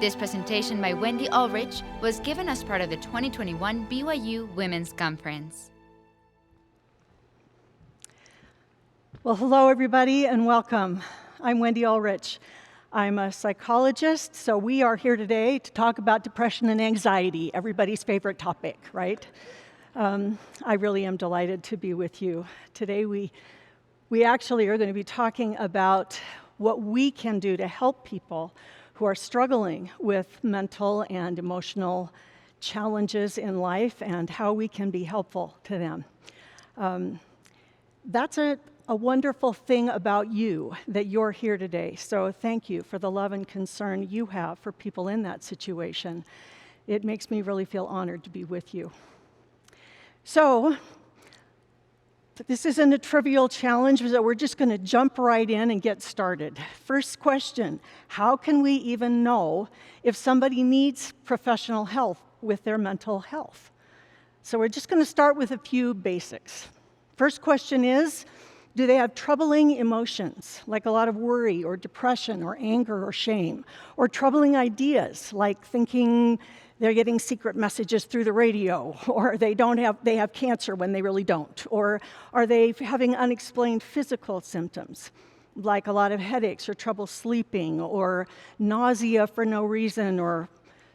This presentation by Wendy Ulrich was given as part of the 2021 BYU Women's Conference. Well, hello everybody and welcome. I'm Wendy Ulrich. I'm a psychologist, so we are here today to talk about depression and anxiety, everybody's favorite topic, right? I really am delighted to be with you. Today we actually are going to be talking about what we can do to help people who are struggling with mental and emotional challenges in life and how we can be helpful to them. That's a wonderful thing about you, that you're here today. So thank you for the love and concern you have for people in that situation. It makes me really feel honored to be with you. So this isn't a trivial challenge, so we're just going to jump right in and get started. First question, how can we even know if somebody needs professional help with their mental health? So we're just going to start with a few basics. First question is, do they have troubling emotions, like a lot of worry or depression or anger or shame, or troubling ideas, like thinking they're getting secret messages through the radio, or they have cancer when they really don't, or are they having unexplained physical symptoms, like a lot of headaches or trouble sleeping, or nausea for no reason, or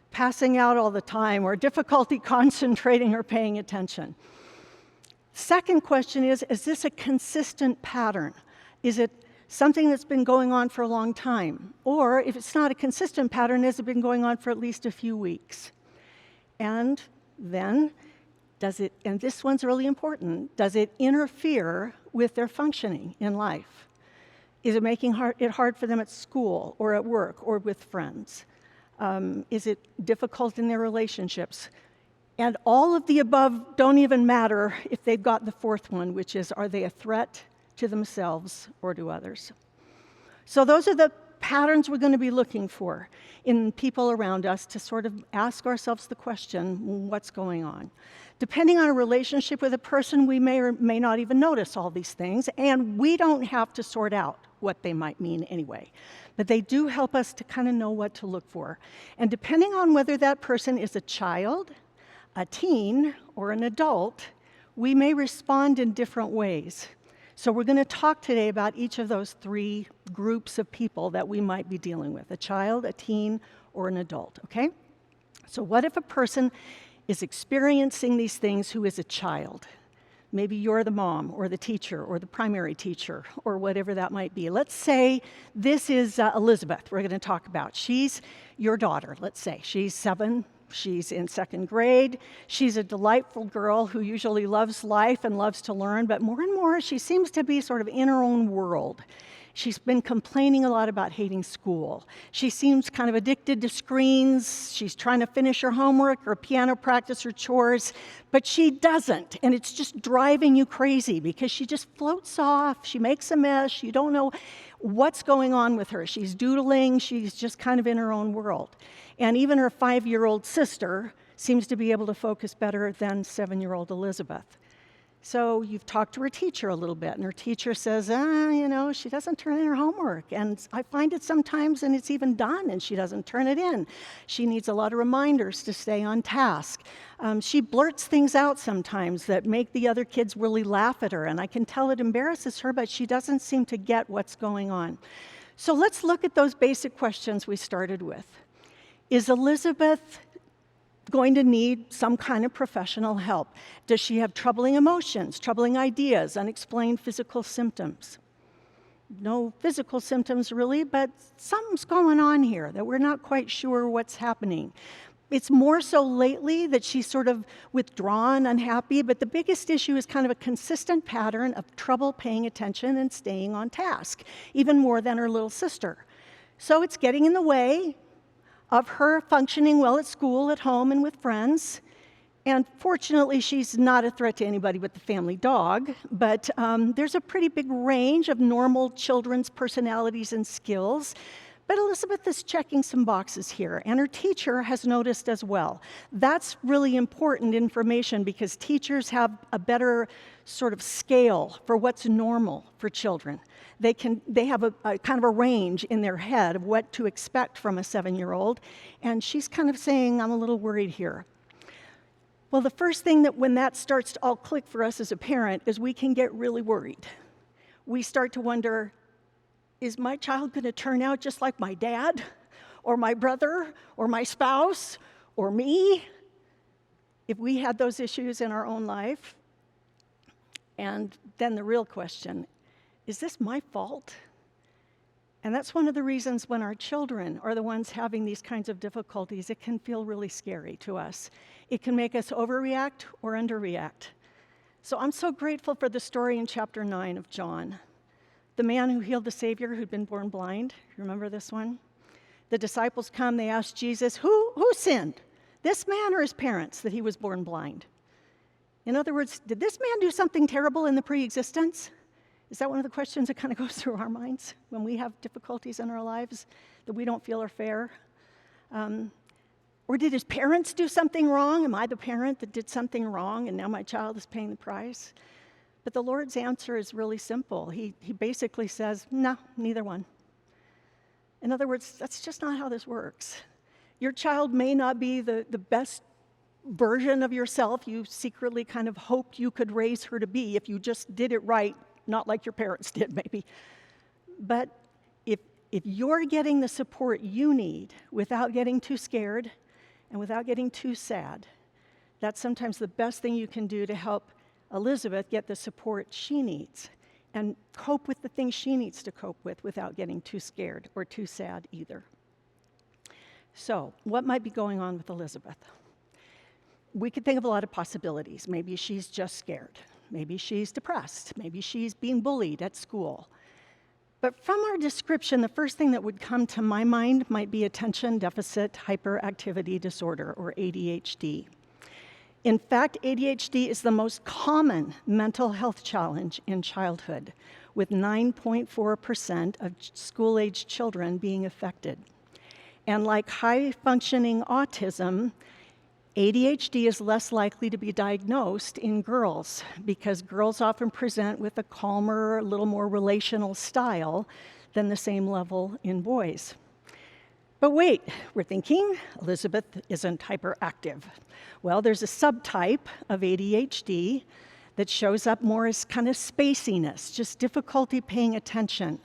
passing out all the time, or difficulty concentrating or paying attention? Second question is this a consistent pattern? Is it something that's been going on for a long time? Or if it's not a consistent pattern, has it been going on for at least a few weeks? And then, and this one's really important, does it interfere with their functioning in life? Is it making it hard for them at school or at work or with friends? Is it difficult in their relationships? And all of the above don't even matter if they've got the fourth one, which is, are they a threat to themselves or to others? So those are the patterns we're going to be looking for in people around us to sort of ask ourselves the question, what's going on? Depending on a relationship with a person, we may or may not even notice all these things, and we don't have to sort out what they might mean anyway. But they do help us to kind of know what to look for. And depending on whether that person is a child, a teen, or an adult, we may respond in different ways. So we're going to talk today about each of those three groups of people that we might be dealing with, a child, a teen, or an adult, okay? So what if a person is experiencing these things who is a child? Maybe you're the mom, or the teacher, or the primary teacher, or whatever that might be. Let's say this is Elizabeth we're going to talk about. She's your daughter, let's say. She's 7. She's in 2nd grade. She's a delightful girl who usually loves life and loves to learn, but more and more she seems to be sort of in her own world. She's been complaining a lot about hating school. She seems kind of addicted to screens. She's trying to finish her homework or piano practice or chores, but she doesn't, and it's just driving you crazy because she just floats off. She makes a mess. You don't know what's going on with her. She's doodling. She's just kind of in her own world. And even her 5-year-old sister seems to be able to focus better than 7-year-old Elizabeth. So you've talked to her teacher a little bit, and her teacher says, she doesn't turn in her homework. And I find it sometimes, and it's even done, and she doesn't turn it in. She needs a lot of reminders to stay on task. She blurts things out sometimes that make the other kids really laugh at her, and I can tell it embarrasses her, but she doesn't seem to get what's going on. So let's look at those basic questions we started with. Is Elizabeth going to need some kind of professional help? Does she have troubling emotions, troubling ideas, unexplained physical symptoms? No physical symptoms really, but something's going on here that we're not quite sure what's happening. It's more so lately that she's sort of withdrawn, unhappy, but the biggest issue is kind of a consistent pattern of trouble paying attention and staying on task, even more than her little sister. So it's getting in the way of her functioning well at school, at home, and with friends. And fortunately, she's not a threat to anybody but the family dog, but there's a pretty big range of normal children's personalities and skills. But Elizabeth is checking some boxes here, and her teacher has noticed as well. That's really important information because teachers have a better sort of scale for what's normal for children. They have a kind of a range in their head of what to expect from a 7-year-old, and she's kind of saying, I'm a little worried here. Well, the first thing that when that starts to all click for us as a parent is we can get really worried. We start to wonder, is my child going to turn out just like my dad, or my brother, or my spouse, or me, if we had those issues in our own life? And then the real question, is this my fault? And that's one of the reasons when our children are the ones having these kinds of difficulties, it can feel really scary to us. It can make us overreact or underreact. So I'm so grateful for the story in chapter 9 of John. The man who healed the Savior who'd been born blind. Remember this one? The disciples come, they ask Jesus, who sinned? This man or his parents that he was born blind? In other words, did this man do something terrible in the pre-existence? Is that one of the questions that kind of goes through our minds when we have difficulties in our lives that we don't feel are fair? Or did his parents do something wrong? Am I the parent that did something wrong and now my child is paying the price? But the Lord's answer is really simple. He basically says, no, neither one. In other words, that's just not how this works. Your child may not be the best version of yourself you secretly kind of hoped you could raise her to be if you just did it right, not like your parents did maybe. But if you're getting the support you need without getting too scared and without getting too sad, that's sometimes the best thing you can do to help Elizabeth get the support she needs and cope with the things she needs to cope with without getting too scared or too sad either. So, what might be going on with Elizabeth? We could think of a lot of possibilities. Maybe she's just scared. Maybe she's depressed. Maybe she's being bullied at school. But from our description, the first thing that would come to my mind might be attention deficit hyperactivity disorder, or ADHD. In fact, ADHD is the most common mental health challenge in childhood, with 9.4% of school-age children being affected. And like high-functioning autism, ADHD is less likely to be diagnosed in girls because girls often present with a calmer, a little more relational style than the same level in boys. But wait, we're thinking Elizabeth isn't hyperactive. Well, there's a subtype of ADHD that shows up more as kind of spaciness, just difficulty paying attention.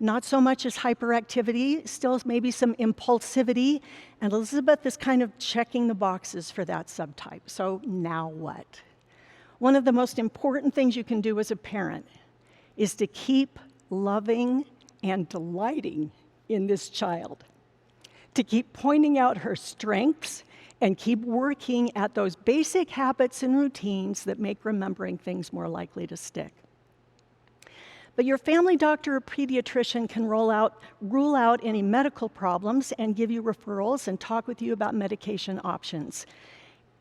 Not so much as hyperactivity, still maybe some impulsivity, and Elizabeth is kind of checking the boxes for that subtype. So now what? One of the most important things you can do as a parent is to keep loving and delighting in this child, to keep pointing out her strengths and keep working at those basic habits and routines that make remembering things more likely to stick. But your family doctor or pediatrician can rule out any medical problems and give you referrals and talk with you about medication options.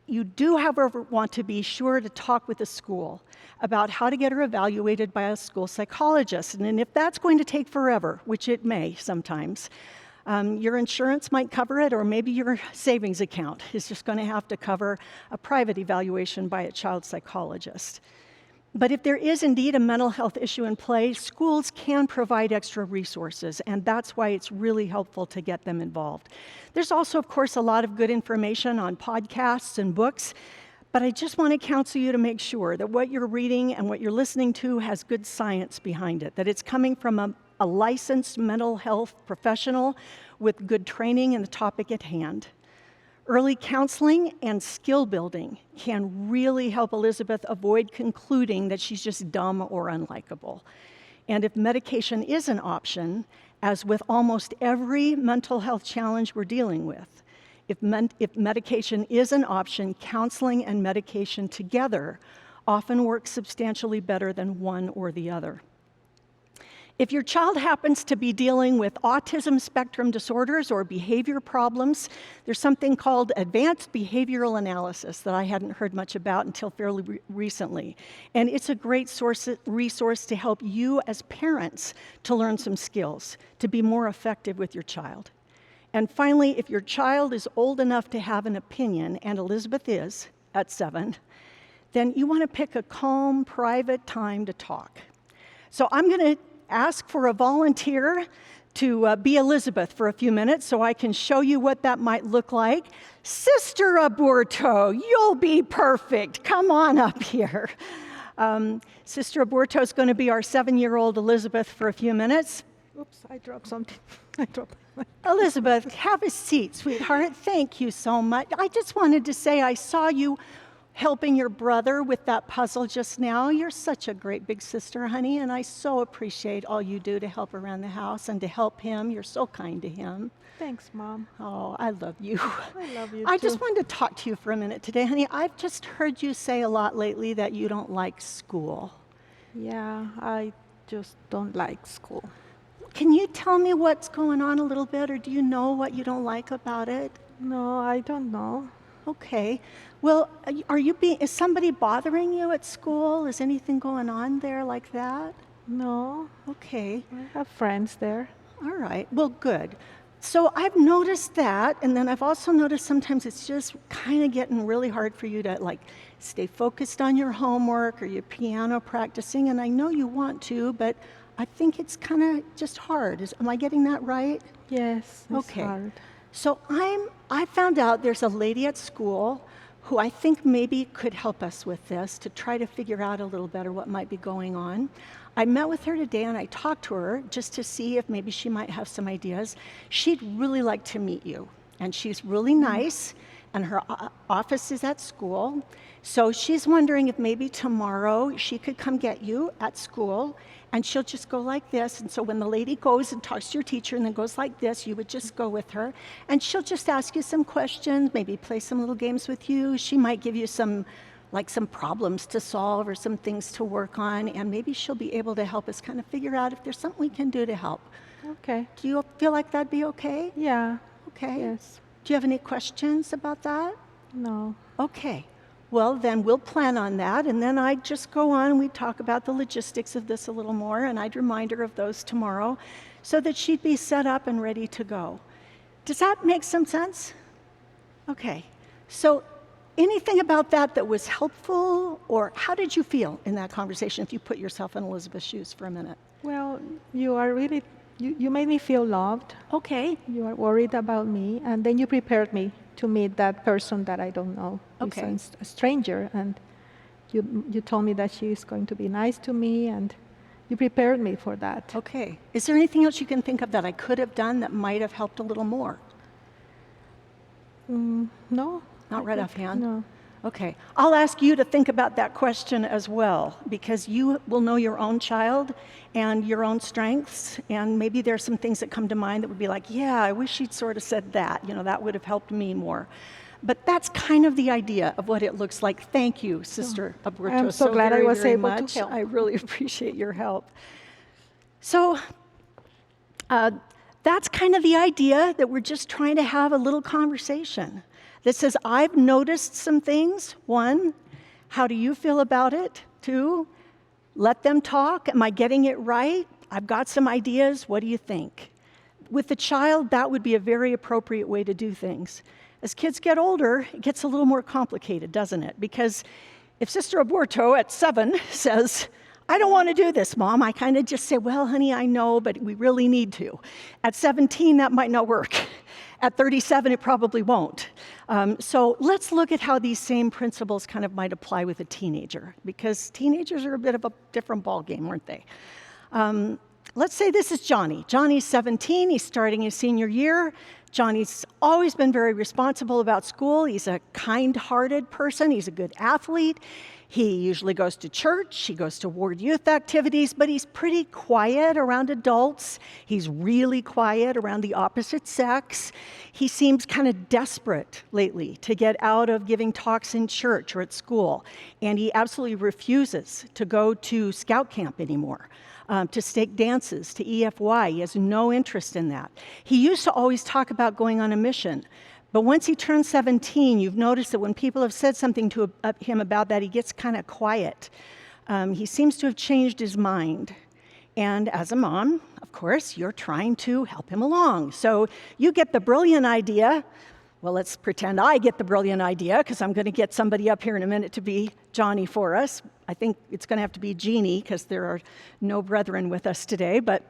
You do, however, want to be sure to talk with the school about how to get her evaluated by a school psychologist. And if that's going to take forever, which it may sometimes, your insurance might cover it, or maybe your savings account is just going to have to cover a private evaluation by a child psychologist. But if there is indeed a mental health issue in play, schools can provide extra resources, and that's why it's really helpful to get them involved. There's also, of course, a lot of good information on podcasts and books, but I just want to counsel you to make sure that what you're reading and what you're listening to has good science behind it, that it's coming from a licensed mental health professional with good training in the topic at hand. Early counseling and skill building can really help Elizabeth avoid concluding that she's just dumb or unlikable. And if medication is an option, as with almost every mental health challenge we're dealing with, if medication is an option, counseling and medication together often work substantially better than one or the other. If your child happens to be dealing with autism spectrum disorders or behavior problems, there's something called advanced behavioral analysis that I hadn't heard much about until fairly recently. And it's a great resource to help you as parents to learn some skills, to be more effective with your child. And finally, if your child is old enough to have an opinion, and Elizabeth is at 7, then you want to pick a calm, private time to talk. So I'm going to ask for a volunteer to be Elizabeth for a few minutes so I can show you what that might look like. Sister Aburto, you'll be perfect. Come on up here. Sister Aburto is going to be our 7-year-old Elizabeth for a few minutes. Oops, I dropped something. Elizabeth, have a seat, sweetheart. Thank you so much. I just wanted to say I saw you helping your brother with that puzzle just now. You're such a great big sister, honey, and I so appreciate all you do to help around the house and to help him. You're so kind to him. Thanks, Mom. Oh, I love you. I love you, I too. just wanted to talk to you for a minute today, honey. I've just heard you say a lot lately that you don't like school. Yeah, I just don't like school. Can you tell me what's going on a little bit, or do you know what you don't like about it? No, I don't know. Okay. Well, is somebody bothering you at school? Is anything going on there like that? No, Okay. I have friends there. All right. Well, good. So I've noticed that, and then I've also noticed sometimes it's just kind of getting really hard for you to stay focused on your homework or your piano practicing, and I know you want to, but I think it's kind of just hard. Am I getting that right? Yes, it's Okay. hard. So I found out there's a lady at school who I think maybe could help us with this to try to figure out a little better what might be going on. I met with her today and I talked to her just to see if maybe she might have some ideas. She'd really like to meet you, and she's really nice, and her office is at school. So she's wondering if maybe tomorrow she could come get you at school, and she'll just go like this. And so when the lady goes and talks to your teacher and then goes like this, you would just go with her. And she'll just ask you some questions, maybe play some little games with you. She might give you some problems to solve or some things to work on, and maybe she'll be able to help us kind of figure out if there's something we can do to help. Okay. Do you feel like that'd be okay? Yeah. Okay. Yes. Do you have any questions about that? No. Okay. Well, then we'll plan on that, and then I'd just go on and we'd talk about the logistics of this a little more, and I'd remind her of those tomorrow so that she'd be set up and ready to go. Does that make some sense? Okay. So anything about that was helpful, or how did you feel in that conversation if you put yourself in Elizabeth's shoes for a minute? Well, you are really, you made me feel loved. Okay. You are worried about me, and then you prepared me to meet that person that I don't know. Okay. It's a stranger, and you told me that she is going to be nice to me, and you prepared me for that. Okay. Is there anything else you can think of that I could have done that might have helped a little more? No. Not right offhand? No. Okay. I'll ask you to think about that question as well, because you will know your own child and your own strengths, and maybe there's some things that come to mind that would be like, yeah, I wish she'd sort of said that. That would have helped me more. But that's kind of the idea of what it looks like. Thank you, Sister Aburto. I'm so glad very, I was very able to much. help. I really appreciate your help. So that's kind of the idea, that we're just trying to have a little conversation that says, I've noticed some things. 1, how do you feel about it? 2, let them talk. Am I getting it right? I've got some ideas. What do you think? With the child, that would be a very appropriate way to do things. As kids get older, it gets a little more complicated, doesn't it? Because if Sister Aburto at 7 says, I don't want to do this, Mom, I kind of just say, well, honey, I know, but we really need to. At 17, that might not work. At 37, it probably won't. So let's look at how these same principles kind of might apply with a teenager, because teenagers are a bit of a different ballgame, aren't they? Let's say this is Johnny. Johnny's 17, he's starting his senior year. Johnny's always been very responsible about school. He's a kind-hearted person. He's a good athlete. He usually goes to church. He goes to ward youth activities, but he's pretty quiet around adults. He's really quiet around the opposite sex. He seems kind of desperate lately to get out of giving talks in church or at school, and he absolutely refuses to go to scout camp anymore. To stake dances, to EFY. He has no interest in that. He used to always talk about going on a mission, but once he turned 17, you've noticed that when people have said something to him about that, he gets kind of quiet. He seems to have changed his mind. And as a mom, of course, you're trying to help him along. So you get the brilliant idea. Well, let's pretend I get the brilliant idea, because I'm going to get somebody up here in a minute to be Johnny for us. I think it's going to have to be Jeannie, because there are no brethren with us today. But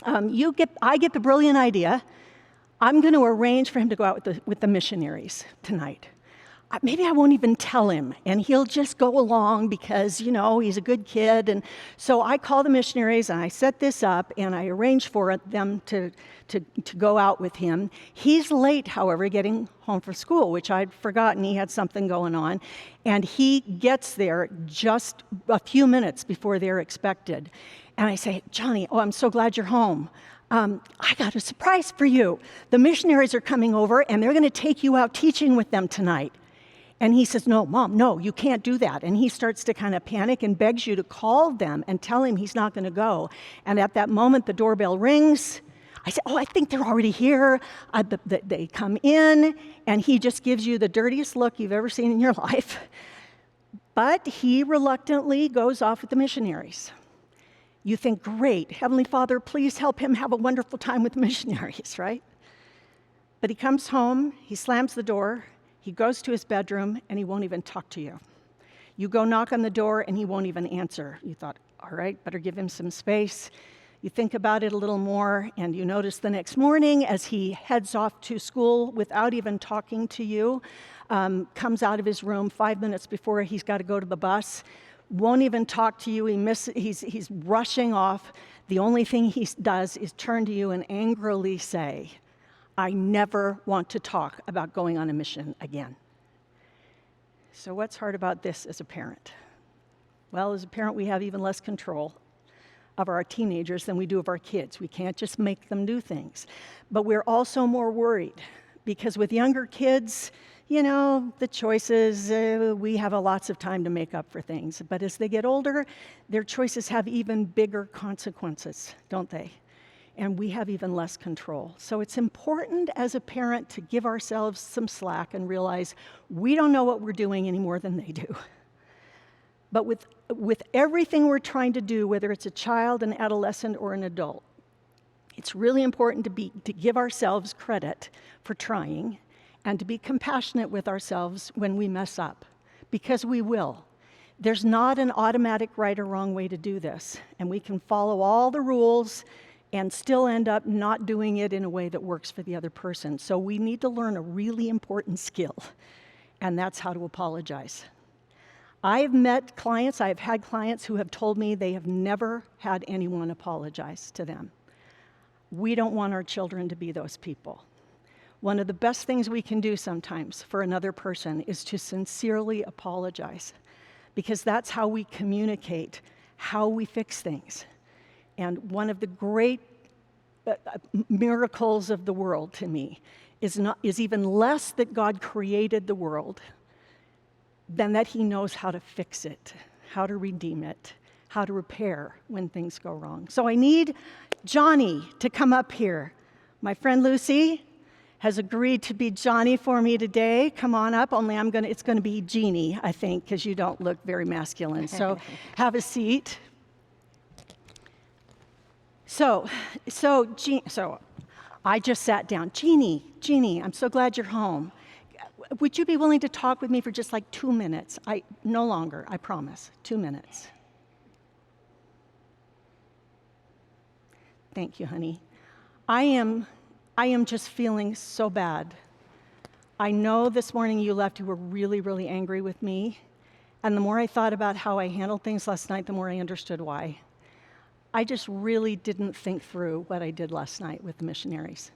I get the brilliant idea. I'm going to arrange for him to go out with the missionaries tonight. Maybe I won't even tell him, and he'll just go along because, he's a good kid. And so I call the missionaries, and I set this up, and I arrange for them to go out with him. He's late, however, getting home from school, which I'd forgotten he had something going on. And he gets there just a few minutes before they're expected. And I say, Johnny, I'm so glad you're home. I got a surprise for you. The missionaries are coming over, and they're going to take you out teaching with them tonight. And he says, no, Mom, no, you can't do that. And he starts to kind of panic and begs you to call them and tell him he's not going to go. And at that moment, the doorbell rings. I say, I think they're already here. They come in, and he just gives you the dirtiest look you've ever seen in your life. But he reluctantly goes off with the missionaries. You think, great, Heavenly Father, please help him have a wonderful time with the missionaries, right? But he comes home, he slams the door, he goes to his bedroom, and he won't even talk to you. You go knock on the door, and he won't even answer. You thought, all right, better give him some space. You think about it a little more, and you notice the next morning as he heads off to school without even talking to you, comes out of his room 5 minutes before he's got to go to the bus, won't even talk to you. He's rushing off. The only thing he does is turn to you and angrily say, I never want to talk about going on a mission again. So what's hard about this as a parent? Well, as a parent, we have even less control of our teenagers than we do of our kids. We can't just make them do things. But we're also more worried because with younger kids, the choices, we have lots of time to make up for things. But as they get older, their choices have even bigger consequences, don't they? And we have even less control. So it's important as a parent to give ourselves some slack and realize we don't know what we're doing any more than they do. But with everything we're trying to do, whether it's a child, an adolescent, or an adult, it's really important to give ourselves credit for trying and to be compassionate with ourselves when we mess up, because we will. There's not an automatic right or wrong way to do this, and we can follow all the rules and still end up not doing it in a way that works for the other person. So we need to learn a really important skill, and that's how to apologize. I've had clients who have told me they have never had anyone apologize to them. We don't want our children to be those people. One of the best things we can do sometimes for another person is to sincerely apologize, because that's how we communicate, how we fix things. And one of the great miracles of the world to me is even less that God created the world than that he knows how to fix it, how to redeem it, how to repair when things go wrong. So I need Johnny to come up here. My friend Lucy has agreed to be Johnny for me today. Come on up, only it's going to be Jeannie, I think, because you don't look very masculine. So have a seat. So I just sat down. Jeannie, I'm so glad you're home. Would you be willing to talk with me for just like 2 minutes? No longer, I promise. 2 minutes. Thank you, honey. I am just feeling so bad. I know this morning you left, you were really, really angry with me. And the more I thought about how I handled things last night, the more I understood why. I just really didn't think through what I did last night with the missionaries.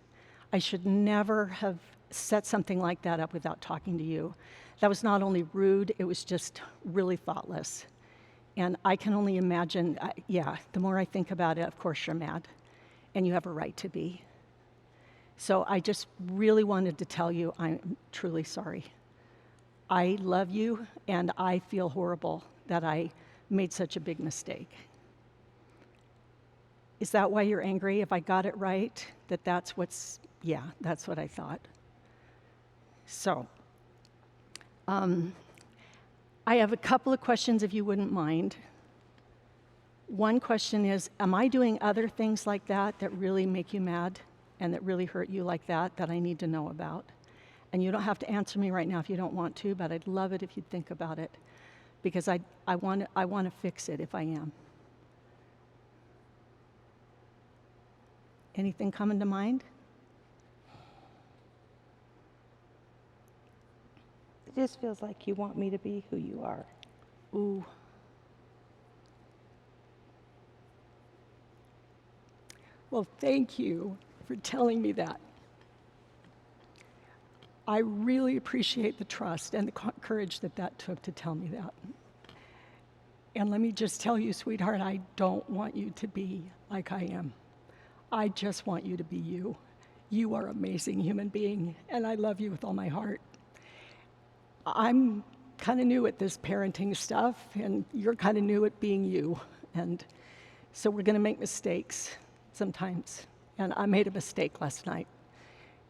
I should never have set something like that up without talking to you. That was not only rude, it was just really thoughtless. And I can only imagine, the more I think about it, of course you're mad, and you have a right to be. So I just really wanted to tell you I'm truly sorry. I love you, and I feel horrible that I made such a big mistake. Is that why you're angry? If I got it right, that's what I thought. So, I have a couple of questions if you wouldn't mind. One question is, am I doing other things like that that really make you mad and that really hurt you like that I need to know about? And you don't have to answer me right now if you don't want to, but I'd love it if you'd think about it, because I want to fix it if I am. Anything coming to mind? It just feels like you want me to be who you are. Ooh. Well, thank you for telling me that. I really appreciate the trust and the courage that took to tell me that. And let me just tell you, sweetheart, I don't want you to be like I am. I just want you to be you. You are an amazing human being, and I love you with all my heart. I'm kind of new at this parenting stuff, and you're kind of new at being you. And so we're going to make mistakes sometimes. And I made a mistake last night.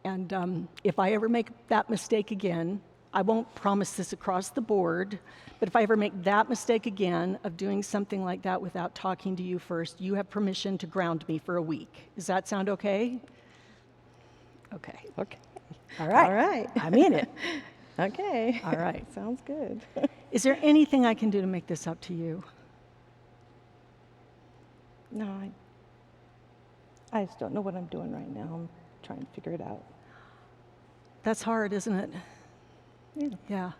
And if I ever make that mistake again, I won't promise this across the board, but if I ever make that mistake again of doing something like that without talking to you first, you have permission to ground me for a week. Does that sound okay? Okay. Okay. All right. All right. I mean it. Okay. All right. Sounds good. Is there anything I can do to make this up to you? No, I just don't know what I'm doing right now. I'm trying to figure it out. That's hard, isn't it? Yeah. Yeah.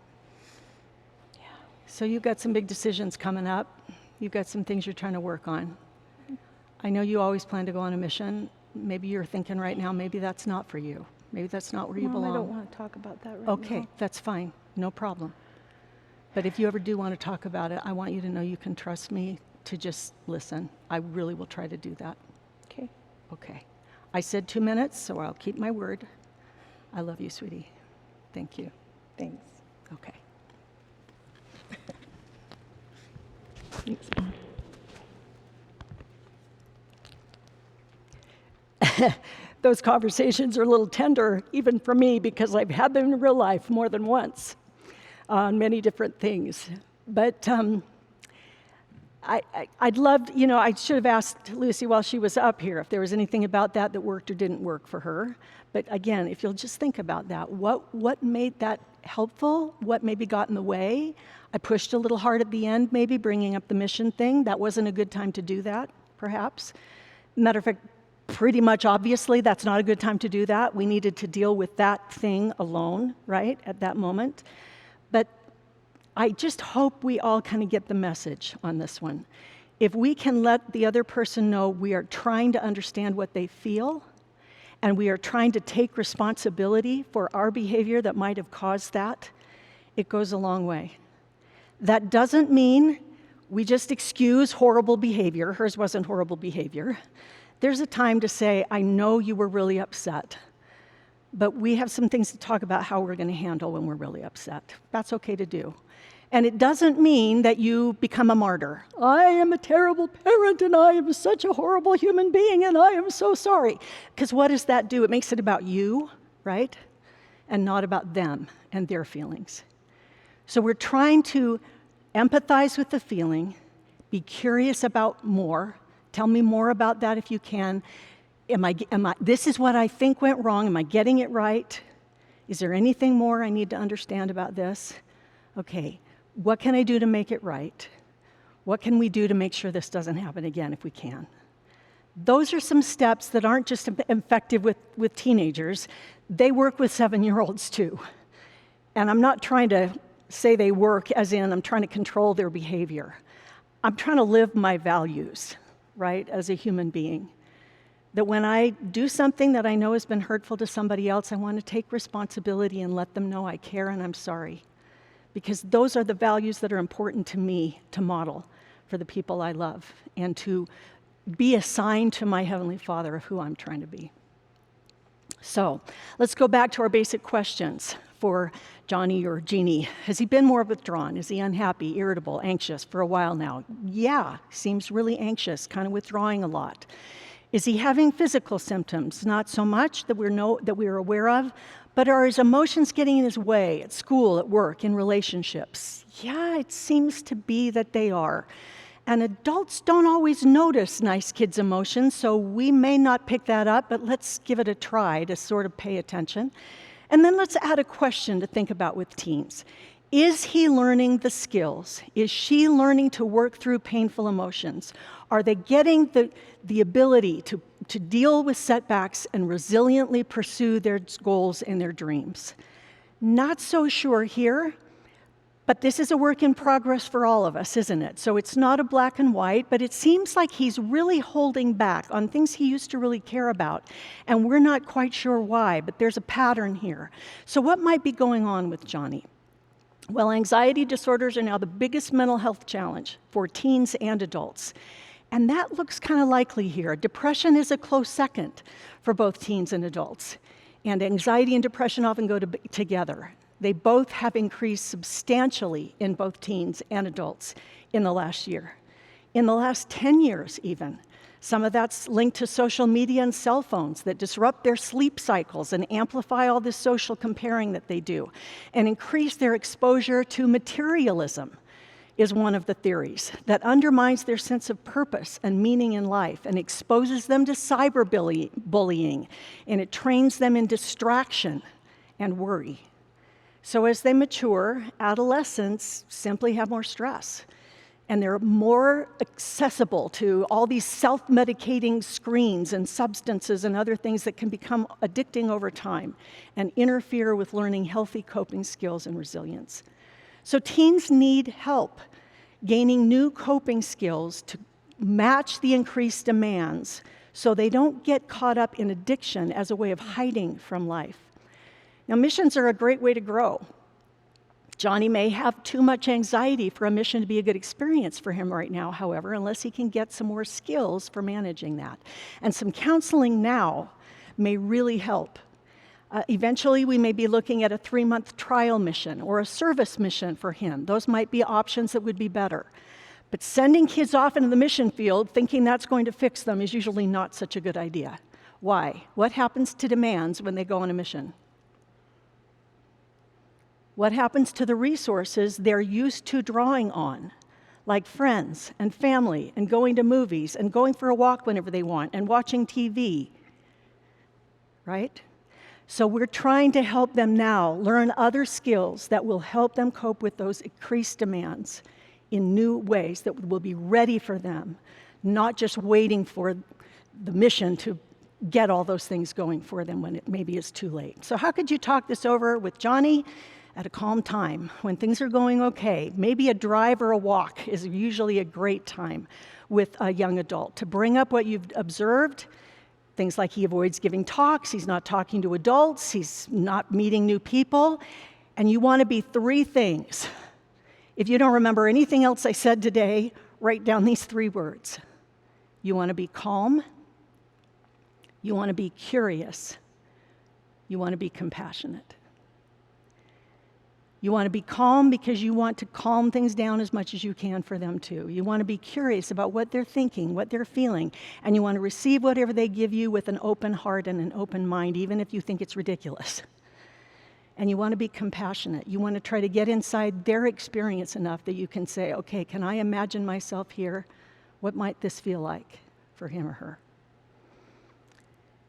So you've got some big decisions coming up. You've got some things you're trying to work on. I know you always plan to go on a mission. Maybe you're thinking right now, maybe that's not for you. Maybe that's not where you Mom, belong. I don't want to talk about that right now. Okay, that's fine. No problem. But if you ever do want to talk about it, I want you to know you can trust me to just listen. I really will try to do that. Okay. Okay. I said 2 minutes, so I'll keep my word. I love you, sweetie. Thank you. Thanks. Okay. Thanks, Mom. Those conversations are a little tender, even for me, because I've had them in real life more than once on many different things. But I'd love, I should have asked Lucy while she was up here if there was anything about that worked or didn't work for her. But again, if you'll just think about that, what made that helpful? What maybe got in the way? I pushed a little hard at the end, maybe bringing up the mission thing. That wasn't a good time to do that, perhaps. Matter of fact, pretty much obviously, that's not a good time to do that. We needed to deal with that thing alone, right, at that moment. But I just hope we all kind of get the message on this one. If we can let the other person know we are trying to understand what they feel, and we are trying to take responsibility for our behavior that might have caused that, it goes a long way. That doesn't mean we just excuse horrible behavior. Hers wasn't horrible behavior. There's a time to say, I know you were really upset, but we have some things to talk about how we're going to handle when we're really upset. That's okay to do. And it doesn't mean that you become a martyr. I am a terrible parent, and I am such a horrible human being, and I am so sorry. Because what does that do? It makes it about you, right? And not about them and their feelings. So we're trying to empathize with the feeling, be curious about more. Tell me more about that if you can. This is what I think went wrong. Am I getting it right? Is there anything more I need to understand about this? Okay, what can I do to make it right? What can we do to make sure this doesn't happen again if we can? Those are some steps that aren't just effective with teenagers. They work with 7-year-olds too. And I'm not trying to say they work as in I'm trying to control their behavior. I'm trying to live my values, right, as a human being. That when I do something that I know has been hurtful to somebody else, I want to take responsibility and let them know I care and I'm sorry. Because those are the values that are important to me to model for the people I love and to be a sign to my Heavenly Father of who I'm trying to be. So let's go back to our basic questions for Johnny or Jeannie. Has he been more withdrawn? Is he unhappy, irritable, anxious for a while now? Yeah, seems really anxious, kind of withdrawing a lot. Is he having physical symptoms? Not so much that we're aware of, but are his emotions getting in his way at school, at work, in relationships? Yeah, it seems to be that they are. And adults don't always notice nice kids' emotions, so we may not pick that up, but let's give it a try to sort of pay attention. And then let's add a question to think about with teens. Is he learning the skills? Is she learning to work through painful emotions? Are they getting the ability to deal with setbacks and resiliently pursue their goals and their dreams? Not so sure here, but this is a work in progress for all of us, isn't it? So it's not a black and white, but it seems like he's really holding back on things he used to really care about, and we're not quite sure why, but there's a pattern here. So what might be going on with Johnny? Well, anxiety disorders are now the biggest mental health challenge for teens and adults. And that looks kind of likely here. Depression is a close second for both teens and adults. And anxiety and depression often go together. They both have increased substantially in both teens and adults in the last year. In the last 10 years even. Some of that's linked to social media and cell phones that disrupt their sleep cycles and amplify all this social comparing that they do, and increase their exposure to materialism is one of the theories that undermines their sense of purpose and meaning in life and exposes them to cyberbullying, and it trains them in distraction and worry. So as they mature, adolescents simply have more stress. And they're more accessible to all these self-medicating screens and substances and other things that can become addicting over time and interfere with learning healthy coping skills and resilience. So teens need help gaining new coping skills to match the increased demands so they don't get caught up in addiction as a way of hiding from life. Now, missions are a great way to grow. Johnny may have too much anxiety for a mission to be a good experience for him right now, however, unless he can get some more skills for managing that. And some counseling now may really help. Eventually, we may be looking at a 3-month trial mission or a service mission for him. Those might be options that would be better. But sending kids off into the mission field thinking that's going to fix them is usually not such a good idea. Why? What happens to demands when they go on a mission? What happens to the resources they're used to drawing on, like friends and family and going to movies and going for a walk whenever they want and watching TV, right? So we're trying to help them now learn other skills that will help them cope with those increased demands in new ways that will be ready for them, not just waiting for the mission to get all those things going for them when it maybe is too late. So how could you talk this over with Johnny? At a calm time, when things are going okay. Maybe a drive or a walk is usually a great time with a young adult to bring up what you've observed. Things like he avoids giving talks, he's not talking to adults, he's not meeting new people, and you want to be 3 things. If you don't remember anything else I said today, write down these 3 words. You want to be calm, you want to be curious, you want to be compassionate. You want to be calm because you want to calm things down as much as you can for them too. You want to be curious about what they're thinking, what they're feeling, and you want to receive whatever they give you with an open heart and an open mind, even if you think it's ridiculous. And you want to be compassionate. You want to try to get inside their experience enough that you can say, okay, can I imagine myself here? What might this feel like for him or her?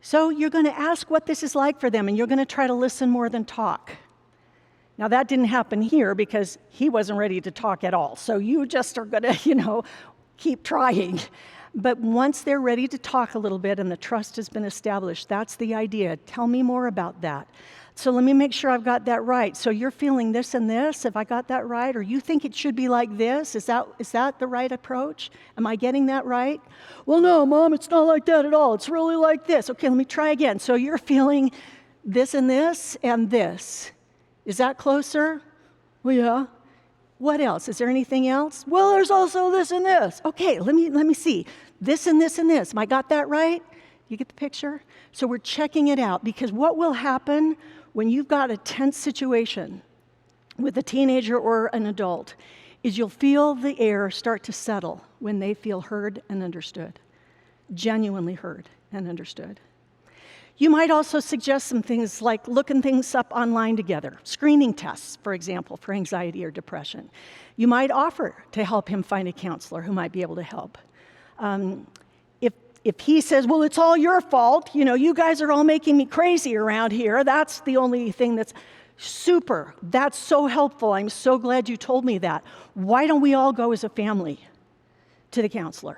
So you're going to ask what this is like for them, and you're going to try to listen more than talk. Now, that didn't happen here because he wasn't ready to talk at all. So you just are going to, keep trying. But once they're ready to talk a little bit and the trust has been established, that's the idea. Tell me more about that. So let me make sure I've got that right. So you're feeling this and this, have I got that right? Or you think it should be like this? Is that the right approach? Am I getting that right? Well, no, Mom, it's not like that at all. It's really like this. Okay, let me try again. So you're feeling this and this and this. Is that closer? Well, yeah. What else? Is there anything else? Well, there's also this and this. Okay, let me see. This and this and this. Am I got that right? You get the picture? So we're checking it out, because what will happen when you've got a tense situation with a teenager or an adult is you'll feel the air start to settle when they feel heard and understood, genuinely heard and understood. You might also suggest some things like looking things up online together, screening tests, for example, for anxiety or depression. You might offer to help him find a counselor who might be able to help. If he says, well, it's all your fault, you guys are all making me crazy around here, that's the only thing that's super. That's so helpful. I'm so glad you told me that. Why don't we all go as a family to the counselor?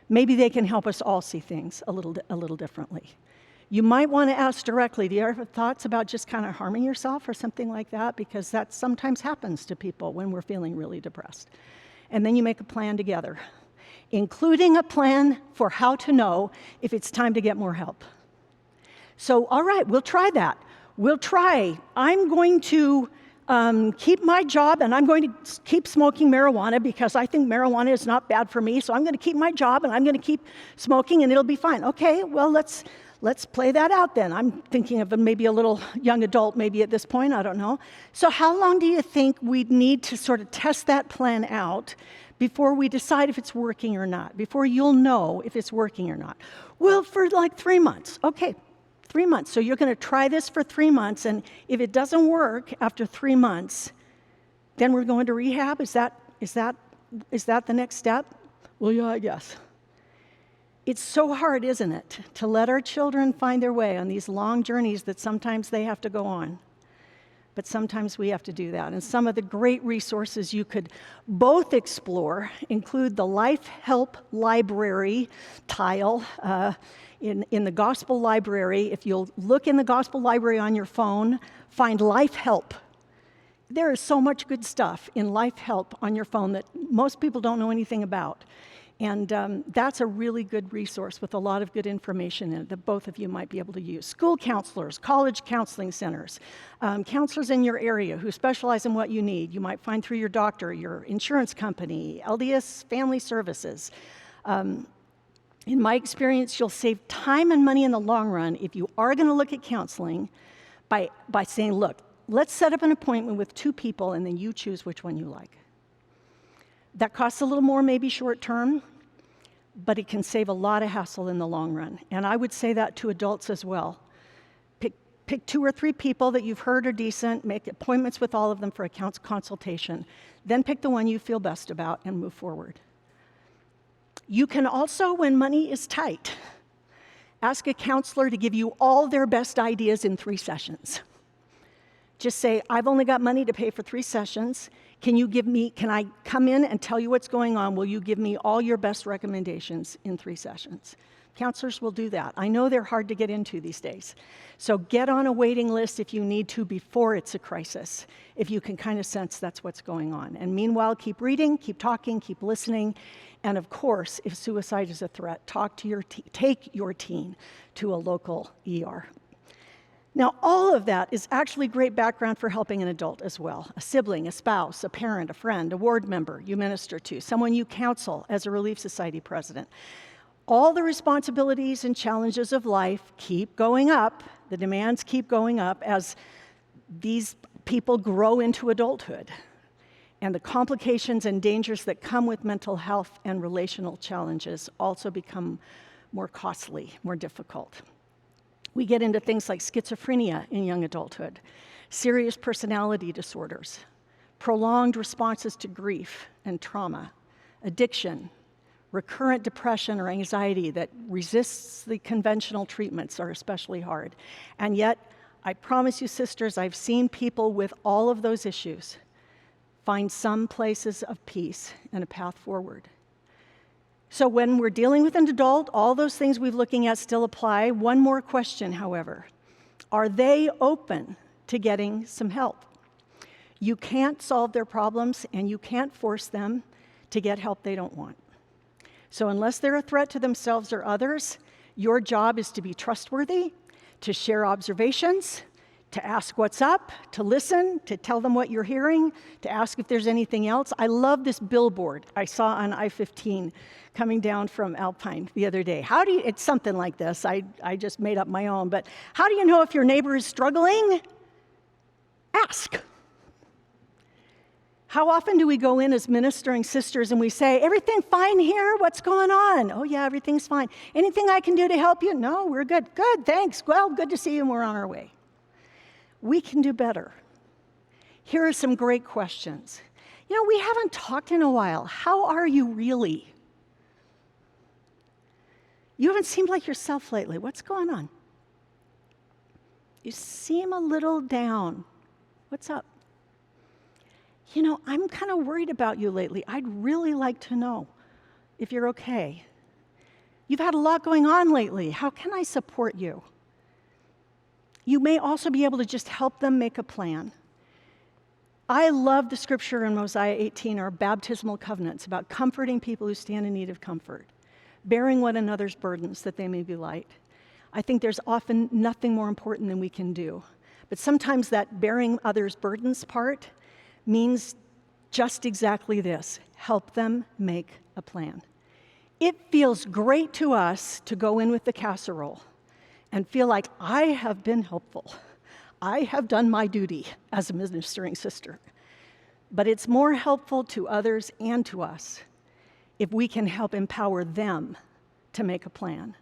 Maybe they can help us all see things a little differently. You might want to ask directly, do you ever have thoughts about just kind of harming yourself or something like that? Because that sometimes happens to people when we're feeling really depressed. And then you make a plan together, including a plan for how to know if it's time to get more help. So, all right, we'll try that. We'll try. I'm going to keep my job, and I'm going to keep smoking marijuana because I think marijuana is not bad for me. So I'm going to keep my job, and I'm going to keep smoking, and it'll be fine. Okay, well, let's play that out then. I'm thinking of maybe a little young adult maybe at this point, I don't know. So how long do you think we'd need to sort of test that plan out before we decide if it's working or not, before you'll know if it's working or not? Well, for like 3 months. Okay, 3 months. So you're going to try this for 3 months, and if it doesn't work after 3 months, then we're going to rehab? Is that the next step? Well, yeah, I guess. It's so hard, isn't it, to let our children find their way on these long journeys that sometimes they have to go on. But sometimes we have to do that. And some of the great resources you could both explore include the Life Help Library tile in the Gospel Library. If you'll look in the Gospel Library on your phone, find Life Help. There is so much good stuff in Life Help on your phone that most people don't know anything about. And that's a really good resource with a lot of good information in it that both of you might be able to use. School counselors, college counseling centers, counselors in your area who specialize in what you need. You might find through your doctor, your insurance company, LDS Family Services. In my experience, you'll save time and money in the long run if you are going to look at counseling by saying, look, let's set up an appointment with 2 people and then you choose which one you like. That costs a little more, maybe short term, but it can save a lot of hassle in the long run. And I would say that to adults as well. Pick 2 or 3 people that you've heard are decent, make appointments with all of them for a consultation. Then pick the one you feel best about and move forward. You can also, when money is tight, ask a counselor to give you all their best ideas in 3 sessions. Just say, I've only got money to pay for 3 sessions. Can I come in and tell you what's going on? Will you give me all your best recommendations in 3 sessions? Counselors will do that. I know they're hard to get into these days. So get on a waiting list if you need to before it's a crisis, if you can kind of sense that's what's going on. And meanwhile, keep reading, keep talking, keep listening. And of course, if suicide is a threat, take your teen to a local ER. Now, all of that is actually great background for helping an adult as well. A sibling, a spouse, a parent, a friend, a ward member you minister to, someone you counsel as a Relief Society president. All the responsibilities and challenges of life keep going up. The demands keep going up as these people grow into adulthood. And the complications and dangers that come with mental health and relational challenges also become more costly, more difficult. We get into things like schizophrenia in young adulthood, serious personality disorders, prolonged responses to grief and trauma, addiction, recurrent depression or anxiety that resists the conventional treatments are especially hard. And yet, I promise you, sisters, I've seen people with all of those issues find some places of peace and a path forward. So when we're dealing with an adult, all those things we're looking at still apply. One more question, however. Are they open to getting some help? You can't solve their problems, and you can't force them to get help they don't want. So unless they're a threat to themselves or others, your job is to be trustworthy, to share observations, to ask what's up, to listen, to tell them what you're hearing, to ask if there's anything else. I love this billboard I saw on I-15 coming down from Alpine the other day. It's something like this. I just made up my own, but how do you know if your neighbor is struggling? Ask. How often do we go in as ministering sisters and we say, everything fine here? What's going on? Oh yeah, everything's fine. Anything I can do to help you? No, we're good. Good, thanks. Well, good to see you and we're on our way. We can do better. Here are some great questions. We haven't talked in a while. How are you really? You haven't seemed like yourself lately. What's going on? You seem a little down. What's up? I'm kind of worried about you lately. I'd really like to know if you're okay. You've had a lot going on lately. How can I support you? You may also be able to just help them make a plan. I love the scripture in Mosiah 18, our baptismal covenants, about comforting people who stand in need of comfort, bearing one another's burdens that they may be light. I think there's often nothing more important than we can do. But sometimes that bearing others' burdens part means just exactly this: help them make a plan. It feels great to us to go in with the casserole and feel like I have been helpful. I have done my duty as a ministering sister. But it's more helpful to others and to us if we can help empower them to make a plan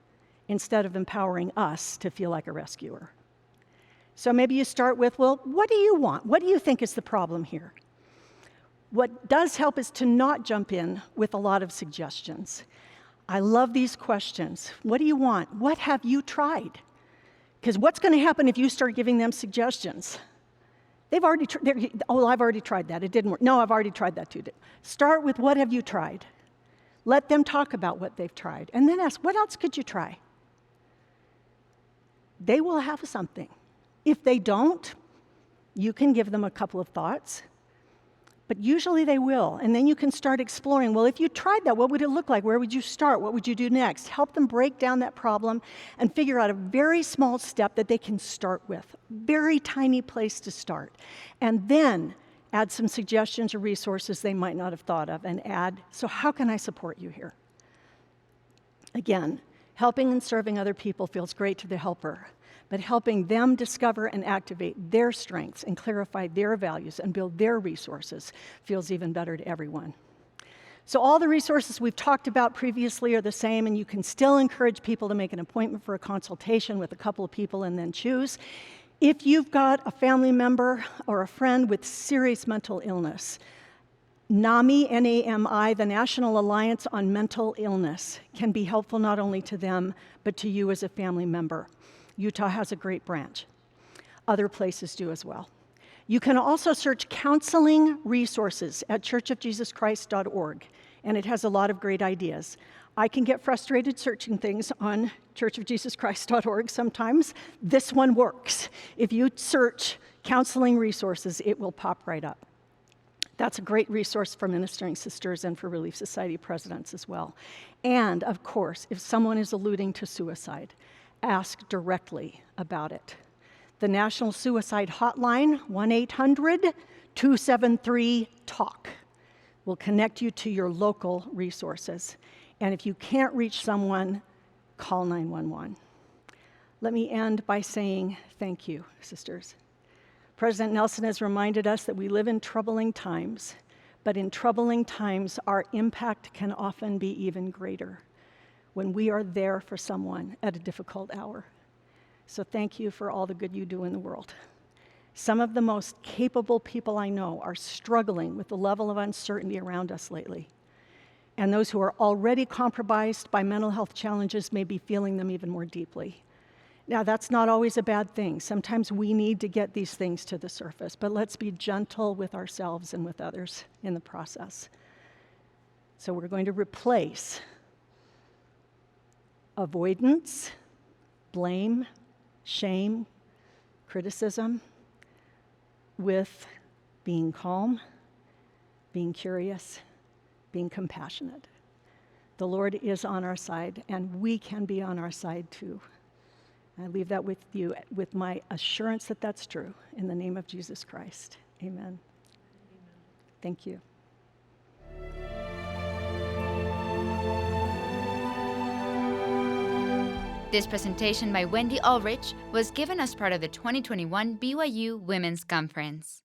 instead of empowering us to feel like a rescuer. So maybe you start with, well, what do you want? What do you think is the problem here? What does help is to not jump in with a lot of suggestions. I love these questions. What do you want? What have you tried? Because what's going to happen if you start giving them suggestions? I've already tried that. It didn't work. No, I've already tried that too. Start with what have you tried? Let them talk about what they've tried. And then ask, what else could you try? They will have something. If they don't, you can give them a couple of thoughts. But usually they will. And then you can start exploring, well, if you tried that, what would it look like? Where would you start? What would you do next? Help them break down that problem and figure out a very small step that they can start with. Very tiny place to start. And then add some suggestions or resources they might not have thought of and add, so how can I support you here? Again, helping and serving other people feels great to the helper. But helping them discover and activate their strengths and clarify their values and build their resources feels even better to everyone. So all the resources we've talked about previously are the same, and you can still encourage people to make an appointment for a consultation with a couple of people and then choose. If you've got a family member or a friend with serious mental illness, NAMI, N-A-M-I, the National Alliance on Mental Illness, can be helpful not only to them, but to you as a family member. Utah has a great branch. Other places do as well. You can also search counseling resources at churchofjesuschrist.org, and it has a lot of great ideas. I can get frustrated searching things on churchofjesuschrist.org sometimes. This one works. If you search counseling resources, it will pop right up. That's a great resource for ministering sisters and for Relief Society presidents as well. And, of course, if someone is alluding to suicide, ask directly about it. The National Suicide Hotline, 1-800-273-TALK, will connect you to your local resources. And if you can't reach someone, call 911. Let me end by saying thank you, sisters. President Nelson has reminded us that we live in troubling times, but in troubling times, our impact can often be even greater when we are there for someone at a difficult hour. So thank you for all the good you do in the world. Some of the most capable people I know are struggling with the level of uncertainty around us lately. And those who are already compromised by mental health challenges may be feeling them even more deeply. Now, that's not always a bad thing. Sometimes we need to get these things to the surface, but let's be gentle with ourselves and with others in the process. So we're going to replace avoidance, blame, shame, criticism, with being calm, being curious, being compassionate. The Lord is on our side, and we can be on our side too. I leave that with you with my assurance that that's true in the name of Jesus Christ. Amen. Thank you. This presentation by Wendy Ulrich was given as part of the 2021 BYU Women's Conference.